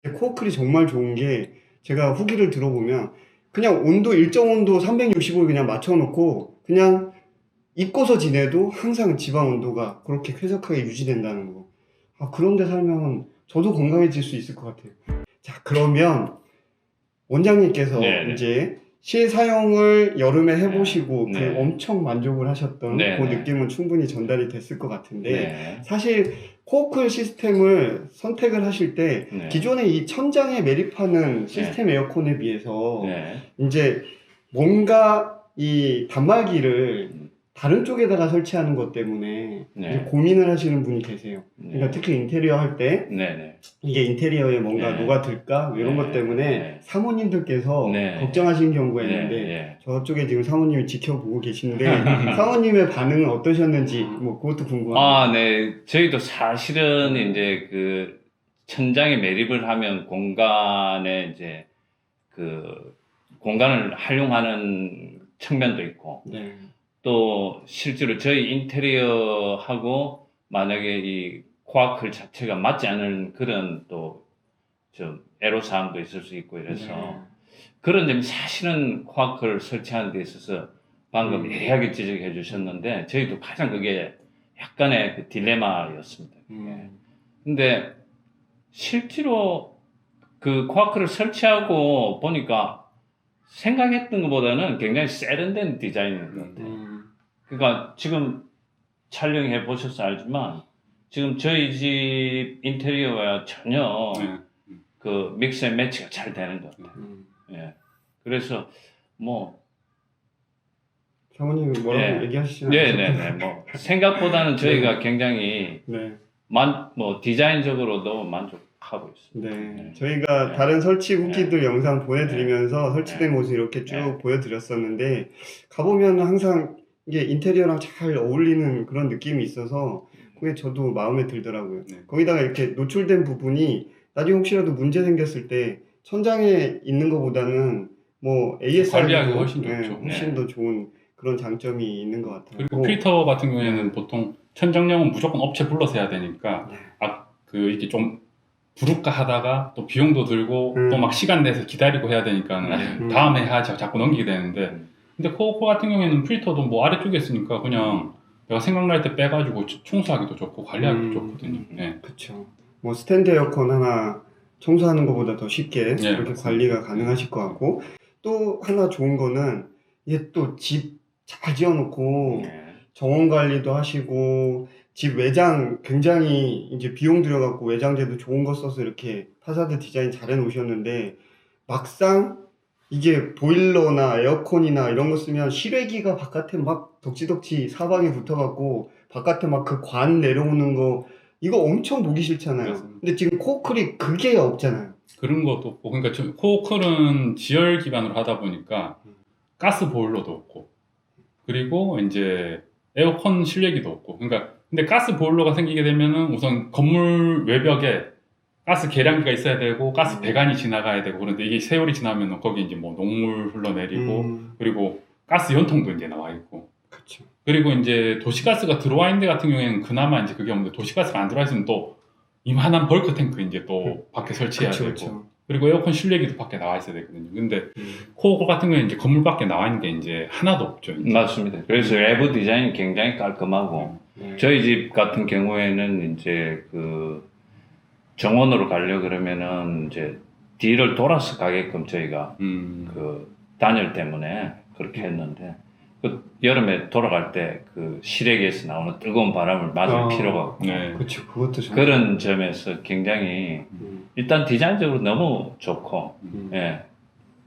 코어클이 정말 좋은 게 제가 후기를 들어보면 그냥 온도 일정 온도 365를 그냥 맞춰놓고 그냥 입고서 지내도 항상 지방 온도가 그렇게 쾌적하게 유지된다는 거. 아, 그런 데 살면 저도 건강해질 수 있을 것 같아요. 자, 그러면 원장님께서 네네. 이제 실사용을 여름에 해보시고 네. 그 엄청 만족을 하셨던 네, 그 네. 느낌은 충분히 전달이 됐을 것 같은데 네. 사실 코어쿨 시스템을 선택을 하실 때 네. 기존에 이 천장에 매립하는 시스템 에어컨에 비해서 네. 이제 뭔가 이 단말기를 다른 쪽에다가 설치하는 것 때문에 네. 이제 고민을 하시는 분이 계세요. 그러니까 네. 특히 인테리어 할 때 네네. 이게 인테리어에 뭔가 네. 녹아들까? 이런 네. 것 때문에 네. 사모님들께서 네. 걱정하시는 경우가 네. 있는데 네. 저쪽에 지금 사모님이 지켜보고 계신데 사모님의 반응은 어떠셨는지 뭐 그것도 궁금합니다. 아, 네. 저희도 사실은 이제 그 천장에 매립을 하면 공간에 이제 그 공간을 활용하는 측면도 있고 네. 또 실제로 저희 인테리어하고 만약에 이 코아클 자체가 맞지 않은 그런 또 좀 애로사항도 있을 수 있고 이래서 그런 점이 사실은 코아클 설치하는 데 있어서 방금 예리하게 지적해 주셨는데 저희도 가장 그게 약간의 그 딜레마였습니다. 근데 실제로 그 코아클을 설치하고 보니까 생각했던 것보다는 굉장히 세련된 디자인인 것 같아요. 그러니까 지금 촬영해 보셔서 알지만 지금 저희 집 인테리어와 전혀 그 믹스 앤 매치가 잘 되는 것 같아요. 예. 그래서 뭐 사모님이 뭐라고 예. 얘기하시지 않으셨나요? 네네네. 뭐 생각보다는 저희가 굉장히 네. 뭐 디자인적으로도 만족하고 있습니다. 네. 저희가 네. 다른 설치 후기들 영상 보내드리면서 설치된 네. 모습 이렇게 쭉 네. 보여드렸었는데 가보면 항상 이게 인테리어랑 잘 어울리는 그런 느낌이 있어서 그게 저도 마음에 들더라고요. 거기다가 이렇게 노출된 부분이 나중에 혹시라도 문제 생겼을 때 천장에 있는 것보다는 뭐 관리하기 ASR도 훨씬 좋죠. 훨씬 더 좋은 그런 장점이 있는 것 같아요. 그리고 필터 같은 경우에는 보통 천정량은 무조건 업체 불러서 해야 되니까 이게 좀 부를까 하다가 또 비용도 들고 또 막 시간 내서 기다리고 해야 되니까 다음에 해야지 자꾸 넘기게 되는데 근데 코어 같은 경우에는 필터도 뭐 아래쪽에 있으니까 그냥 내가 생각날 때 빼가지고 청소하기도 좋고 관리하기도 좋거든요. 그렇죠. 뭐 스탠드 에어컨 하나 청소하는 것보다 더 쉽게 네, 그렇게 맞습니다. 관리가 가능하실 것 같고 또 하나 좋은 거는 이게 또 집 잘 지어놓고 정원 관리도 하시고 집 외장 굉장히 이제 비용 들여갖고 외장재도 좋은 거 써서 이렇게 파사드 디자인 잘 해놓으셨는데 막상 이게 보일러나 에어컨이나 이런 거 쓰면 실외기가 바깥에 막 덕지덕지 사방에 붙어갖고 바깥에 막 그 관 내려오는 거 이거 엄청 보기 싫잖아요. 맞습니다. 근데 지금 코어클이 그게 없잖아요. 그런 것도 없고 그러니까 코어클은 지열 기반으로 하다 보니까 가스 보일러도 없고 그리고 이제 에어컨 실외기도 없고 그러니까 근데 가스 보일러가 생기게 되면은 우선 건물 외벽에 가스 계량기가 있어야 되고 가스 배관이 지나가야 되고 그런데 이게 세월이 지나면 거기 이제 뭐 녹물 흘러내리고 그리고 가스 연통도 이제 나와 있고 그렇죠. 그리고 이제 도시가스가 들어와 있는 데 같은 경우에는 그나마 이제 그게 없는데 도시가스가 안 들어와 있으면 또 이만한 벌크 탱크 이제 또 밖에 설치해야 되고 그쵸. 그리고 에어컨 실외기도 밖에 나와 있어야 되거든요. 근데 코어 같은 경우는 이제 건물 밖에 나와 있는 게 이제 하나도 없죠. 이제. 맞습니다. 그래서 외부 디자인이 굉장히 깔끔하고 저희 집 같은 경우에는 이제 그 정원으로 가려 그러면은 이제 뒤를 돌아서 가게끔 저희가 그 단열 때문에 그렇게 했는데 그 여름에 돌아갈 때 그 실외기에서 나오는 뜨거운 바람을 맞을 필요가 없고 그렇죠. 그것도 좀 그런 점에서 굉장히 일단 디자인적으로 너무 좋고 예.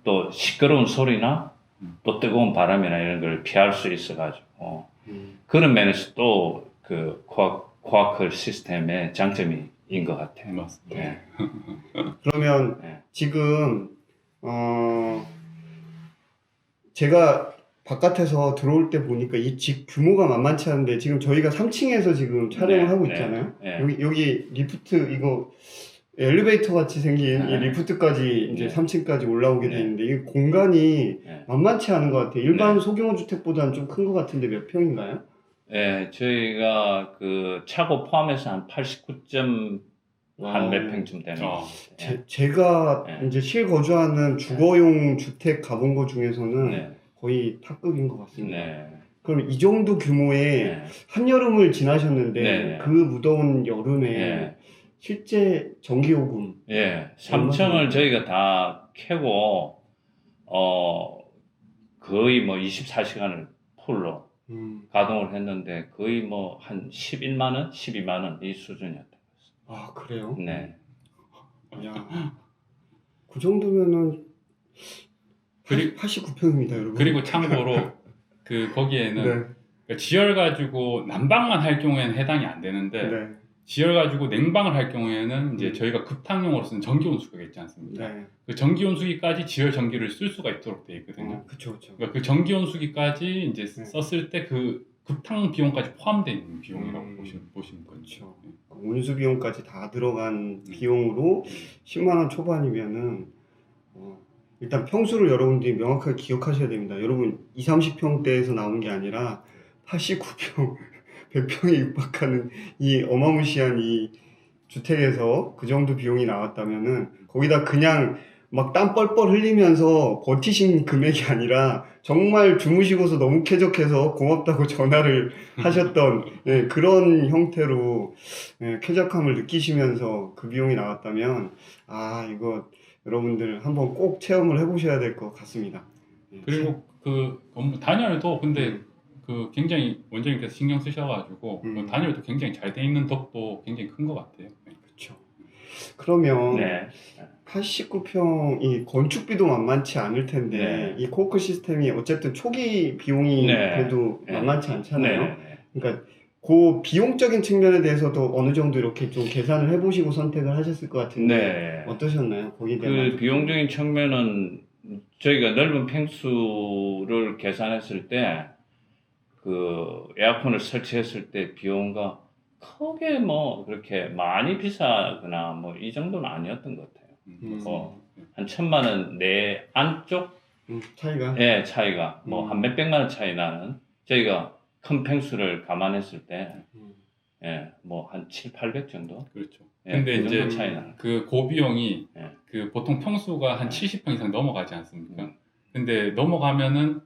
또 시끄러운 소리나 또 뜨거운 바람이나 이런 걸 피할 수 있어가지고 그런 면에서 또 그 코아클 시스템의 장점인 것 같아요. 맞습니다. 예. 그러면 지금 제가 바깥에서 들어올 때 보니까 이 집 규모가 만만치 않은데 지금 저희가 3층에서 지금 촬영을 하고 있잖아요. 여기 리프트 이거 엘리베이터 같이 생긴 이 리프트까지 이제 3층까지 올라오게 돼 있는데 이 공간이 만만치 않은 것 같아요. 일반 소규모 주택보다는 좀 큰 것 같은데 몇 평인가요? 예, 저희가 그 차고 포함해서 한 89.1 한 몇 평쯤 되는. 어. 예. 제가 네. 이제 실거주하는 주거용 주택 가본 것 중에서는 네. 거의 탑급인 것 같습니다. 네. 그럼 이 정도 규모의 네. 한여름을 지나셨는데 네. 그 무더운 여름에 네. 실제 전기요금 예, 얼마 3층을 정도? 저희가 다 캐고, 거의 뭐 24시간을 풀로 가동을 했는데, 거의 뭐 한 11만 원, 12만 원 이 수준이었던 것 아 그래요? 같습니다. 네. 야, 그 정도면은 그리- 89평입니다, 여러분. 그리고 참고로 그 거기에는 네, 그러니까 지열 가지고 난방만 할 경우에는 해당이 안 되는데 네, 지열 가지고 냉방을 할 경우에는 이제 음. 저희가 급탕용으로 쓰는 전기 온수기가 있지 않습니까? 네. 그 전기 온수기까지 지열 전기를 쓸 수가 있도록 되어 있거든요. 그쵸, 그쵸. 그러니까 그 전기 온수기까지 이제 네. 썼을 때 그 급탕 비용까지 포함되어 있는 비용이라고 음. 보시면 되죠. 그렇죠. 온수 비용까지 다 들어간 비용으로 10만 원 초반이면은 일단 평수를 여러분들이 명확하게 기억하셔야 됩니다. 여러분 20, 30평대에서 나온 게 아니라 89평, 100평에 육박하는 이 어마무시한 이 주택에서 그 정도 비용이 나왔다면은 거기다 그냥 막 땀 뻘뻘 흘리면서 버티신 금액이 아니라 정말 주무시고서 너무 쾌적해서 고맙다고 전화를 하셨던 예, 그런 형태로 예, 쾌적함을 느끼시면서 그 비용이 나왔다면 아 이거 여러분들 한번 꼭 체험을 해보셔야 될 것 같습니다. 예, 그리고 그 업무 단열도 근데 음. 그 굉장히 원장님께서 신경 쓰셔가지고 그 단열도 굉장히 잘 돼 있는 덕도 굉장히 큰 것 같아요. 그렇죠. 그러면 네. 89평이 건축비도 만만치 않을 텐데 네. 이 코어크 시스템이 어쨌든 초기 비용이 네. 그래도 네. 만만치 않잖아요. 네. 그러니까 그 비용적인 측면에 대해서도 어느 정도 이렇게 좀 계산을 해보시고 선택을 하셨을 것 같은데 네. 어떠셨나요? 거기에 대한 그 만족도는? 비용적인 측면은 저희가 넓은 평수를 계산했을 때 그 에어컨을 설치했을 때 비용과 크게 뭐 그렇게 많이 비싸거나 뭐 이 정도는 아니었던 것 같아요. 한 1,000만 원 내 안쪽 차이가 의 차이가 뭐 한 몇백만 원 차이 나는 저희가 큰 평수를 감안했을 때 뭐 한 7, 800 정도? 그렇죠. 예, 근데 그 정도 이제 차이 나는 그 고비용이 예. 그 보통 평수가 한 네. 70평 이상 넘어가지 않습니까? 음. 근데 넘어가면은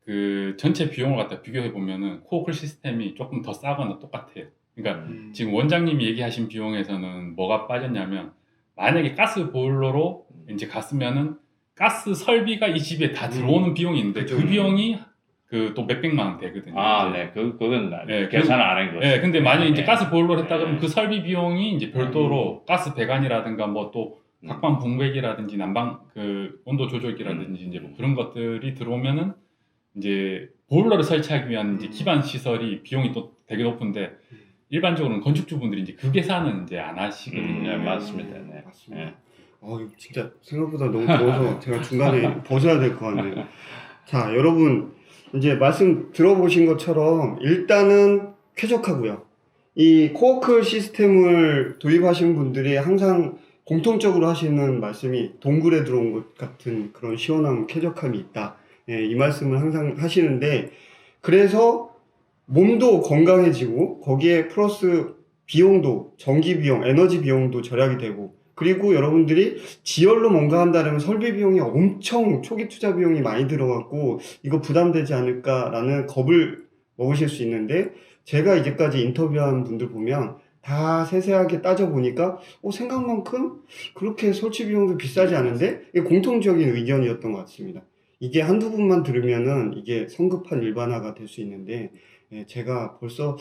그 전체 비용을 갖다 비교해 보면은 코어클 시스템이 조금 더 싸거나 똑같아요. 그러니까 지금 원장님이 얘기하신 비용에서는 뭐가 빠졌냐면 만약에 가스 보일러로 이제 갔으면은 가스 설비가 이 집에 다 들어오는 비용이 있는데 그죠. 그 비용이 그 또 몇백만 원 되거든요. 아, 이제. 네, 그건 네, 계산 안 한 거죠. 네, 근데 만약에 이제 네. 가스 보일러를 했다 그러면 네. 그 설비 비용이 이제 별도로 가스 배관이라든가 뭐 또 각방 분배기라든지 난방 그 온도 조절기라든지 이제 뭐 그런 것들이 들어오면은 이제 보일러를 설치하기 위한 이제 기반 시설이 비용이 또 되게 높은데 일반적으로는 건축주분들이 이제 그 계산은 이제 안 하시거든요. 네, 맞습니다. 네. 맞습니다. 네. 이거 진짜 생각보다 너무 더워서 제가 중간에 벗어야 될 것 같네요. 자, 여러분 이제 말씀 들어보신 것처럼 일단은 쾌적하고요. 이 코어크 시스템을 도입하신 분들이 항상 공통적으로 하시는 말씀이 동굴에 들어온 것 같은 그런 시원함, 쾌적함이 있다. 예, 이 말씀을 항상 하시는데 그래서 몸도 건강해지고 거기에 플러스 비용도 전기 비용, 에너지 비용도 절약이 되고 그리고 여러분들이 지열로 뭔가 한다면 설비 비용이 엄청 초기 투자 비용이 많이 들어갔고 이거 부담되지 않을까라는 겁을 먹으실 수 있는데 제가 이제까지 인터뷰한 분들 보면 다 세세하게 따져보니까 생각만큼 그렇게 설치 비용도 비싸지 않은데 이게 공통적인 의견이었던 것 같습니다. 이게 한두 분만 들으면은 이게 성급한 일반화가 될 수 있는데 제가 벌써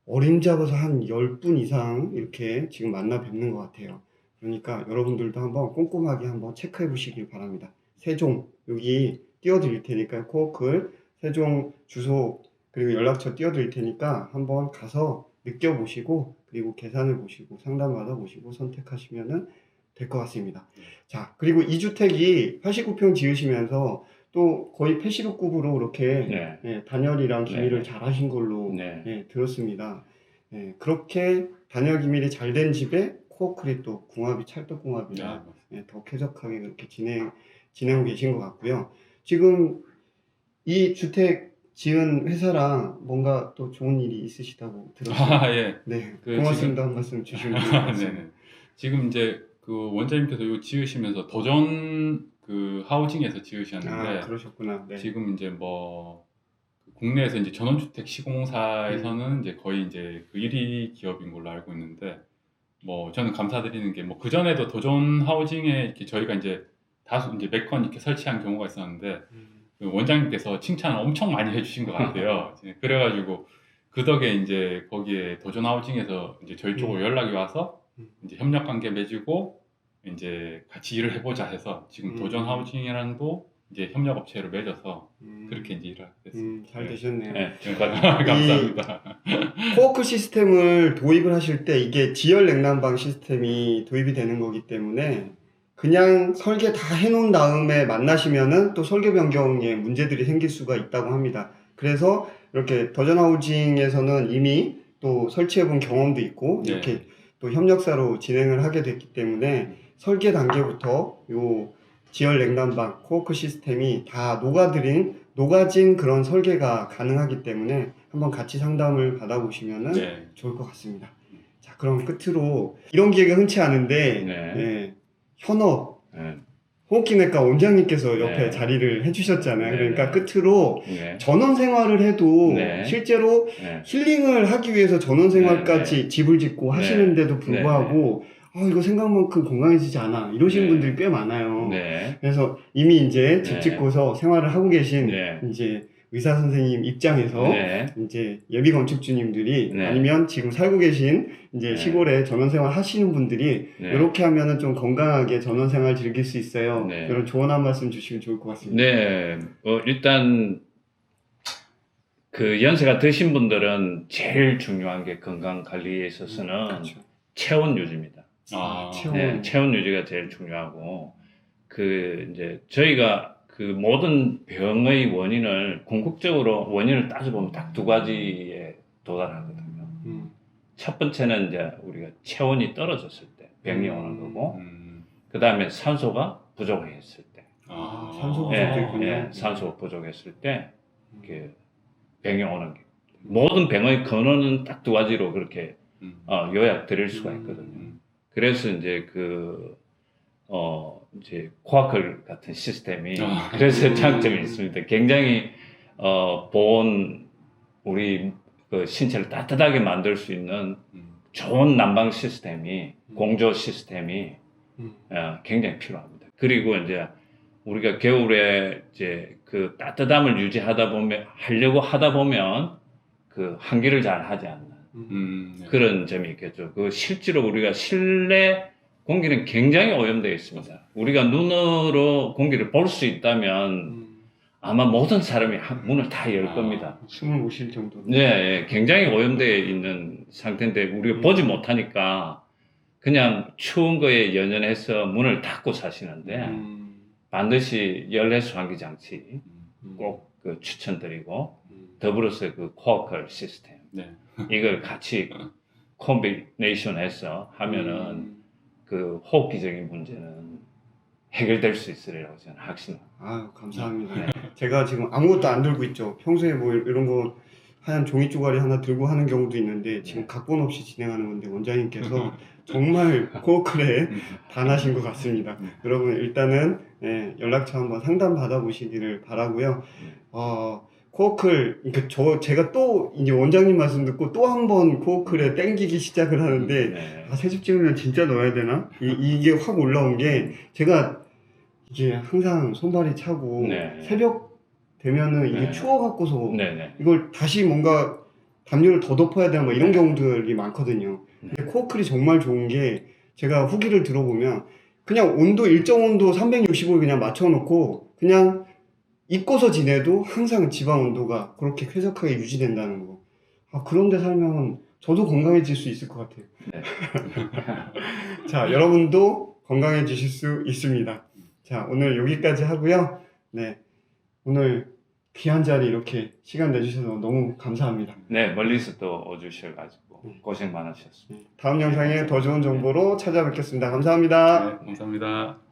어림잡아서 한 10분 이상 이렇게 지금 만나 뵙는 것 같아요. 그러니까 여러분들도 한번 꼼꼼하게 한번 체크해 보시길 바랍니다. 세종 여기 띄워드릴 테니까 코어클 세종 주소 그리고 연락처 띄워드릴 테니까 한번 가서 느껴보시고 그리고 계산해 보시고 상담 받아보시고 선택하시면 될 것 같습니다. 자, 그리고 이 주택이 89평 지으시면서 또 거의 패시브급으로 이렇게 단열이랑 기미를 잘 하신 걸로 들었습니다. 그렇게 단열 기밀이 잘 된 집에 코어클이 또 궁합이 찰떡궁합이라 더 쾌적하게 그렇게 진행하고 계신 것 같고요. 지금 이 주택 지은 회사랑 뭔가 또 좋은 일이 있으시다고 들었어요. 예. 네, 그 고맙습니다. 한 말씀 주시면 좋을 것 같습니다. 지금 이제 그 원장님께서 이거 지으시면서 도전 그 하우징에서 지으셨는데 그러셨구나. 네. 지금 이제 뭐 국내에서 이제 전원주택 시공사에서는 이제 거의 이제 그 1위 기업인 걸로 알고 있는데 뭐 저는 감사드리는 게 뭐 그 전에도 도전 하우징에 이렇게 저희가 이제 다수 이제 몇 건 이렇게 설치한 경우가 있었는데 그 원장님께서 칭찬을 엄청 많이 해주신 것 같아요. 그래가지고 그 덕에 이제 거기에 도전 하우징에서 이제 저희 쪽으로 연락이 와서 이제 협력 관계 맺고 이제 같이 일을 해보자 해서 지금 도전 하우징이랑도 이제 협력 업체로 맺어서 그렇게 이제 일을 하게 됐습니다. 잘 되셨네요. 네, 감사합니다. 코워크 시스템을 도입을 하실 때 이게 지열 냉난방 시스템이 도입이 되는 거기 때문에 그냥 설계 다 해놓은 다음에 만나시면은 또 설계 변경에 문제들이 생길 수가 있다고 합니다. 그래서 이렇게 더전 하우징에서는 이미 또 설치해본 경험도 있고 이렇게 또 협력사로 진행을 하게 됐기 때문에 설계 단계부터 요 지열 냉난방 코워크 시스템이 다 녹아진 그런 설계가 가능하기 때문에 한번 같이 상담을 받아보시면은 좋을 것 같습니다. 자, 그럼 끝으로 이런 기회가 흔치 않은데 현업 호흡기내과 원장님께서 옆에 자리를 해주셨잖아요. 그러니까 끝으로 전원 생활을 해도 실제로 힐링을 하기 위해서 전원 생활까지 집을 짓고 하시는데도 불구하고 이거 생각만큼 건강해지지 않아 이러시는 분들이 꽤 많아요. 그래서 이미 이제 집 짓고서 생활을 하고 계신 이제 의사 선생님 입장에서 이제 예비 건축주님들이 아니면 지금 살고 계신 이제 시골에 전원 생활 하시는 분들이 이렇게 하면은 좀 건강하게 전원 생활 즐길 수 있어요. 이런 조언 한 말씀 주시면 좋을 것 같습니다. 네, 일단 그 연세가 드신 분들은 제일 중요한 게 건강 관리에 있어서는 체온 유지입니다. 체온 유지가 제일 중요하고 그 이제 저희가 그 모든 병의 원인을 궁극적으로 원인을 따져보면 딱 두 가지에 도달하거든요. 첫 번째는 이제 우리가 체온이 떨어졌을 때 병이 오는 거고, 그 다음에 산소가 부족했을 때. 산소 부족도 있군요. 산소 부족했을 때 그 병이 오는 게. 모든 병의 근원은 딱 두 가지로 그렇게 요약 드릴 수가 있거든요. 그래서 이제 이제 코아클 같은 시스템이 그래서 장점이 있습니다. 굉장히 보온 우리 그 신체를 따뜻하게 만들 수 있는 좋은 난방 시스템이 공조 시스템이 굉장히 필요합니다. 그리고 이제 우리가 겨울에 이제 그 따뜻함을 하려고 하다 보면 그 환기를 잘 하지 않는 그런 점이 있겠죠. 그 실제로 우리가 실내 공기는 굉장히 오염되어 있습니다. 우리가 눈으로 공기를 볼 수 있다면 아마 모든 사람이 문을 다 열 겁니다. 숨을 못 쉴 정도로. 네, 굉장히 오염되어 있는 상태인데 우리가 보지 못하니까 그냥 추운 거에 연연해서 문을 닫고 사시는데 반드시 열내수 환기 장치 꼭 그 추천드리고 더불어서 그 코어컬 시스템 이걸 같이 콤비네이션해서 하면은 그 호흡기적인 문제는 해결될 수 있으리라고 저는 확신합니다. 아유, 감사합니다. 제가 지금 아무것도 안 들고 있죠. 평소에 뭐 이런 거 하얀 종이 쪼가리 하나 들고 하는 경우도 있는데 지금 각본 없이 진행하는 건데 원장님께서 정말 코어클에 반하신 것 같습니다. 여러분 일단은 연락처 한번 상담 받아보시기를 바라고요. 코어클, 그러니까 제가 또 이제 원장님 말씀 듣고 또 한 번 코어클에 땡기기 시작을 하는데 새집 찍으면 진짜 넣어야 되나? 이게 확 올라온 게 제가 이게 항상 손발이 차고 새벽 되면은 이게 추워갖고서 이걸 다시 뭔가 담요를 더 덮어야 되나 뭐 이런 경우들이 많거든요. 근데 코어클이 정말 좋은 게 제가 후기를 들어보면 그냥 온도 일정 온도 360을 그냥 맞춰놓고 그냥 입고서 지내도 항상 지방 온도가 그렇게 쾌적하게 유지된다는 거. 그런 데 살면 저도 건강해질 수 있을 것 같아요. 자, 여러분도 건강해지실 수 있습니다. 자, 오늘 여기까지 하고요. 네, 오늘 귀한 자리 이렇게 시간 내주셔서 너무 감사합니다. 네, 멀리서 또 와주셔가지고 고생 많으셨습니다. 다음 영상에 더 좋은 정보로 찾아뵙겠습니다. 감사합니다. 감사합니다.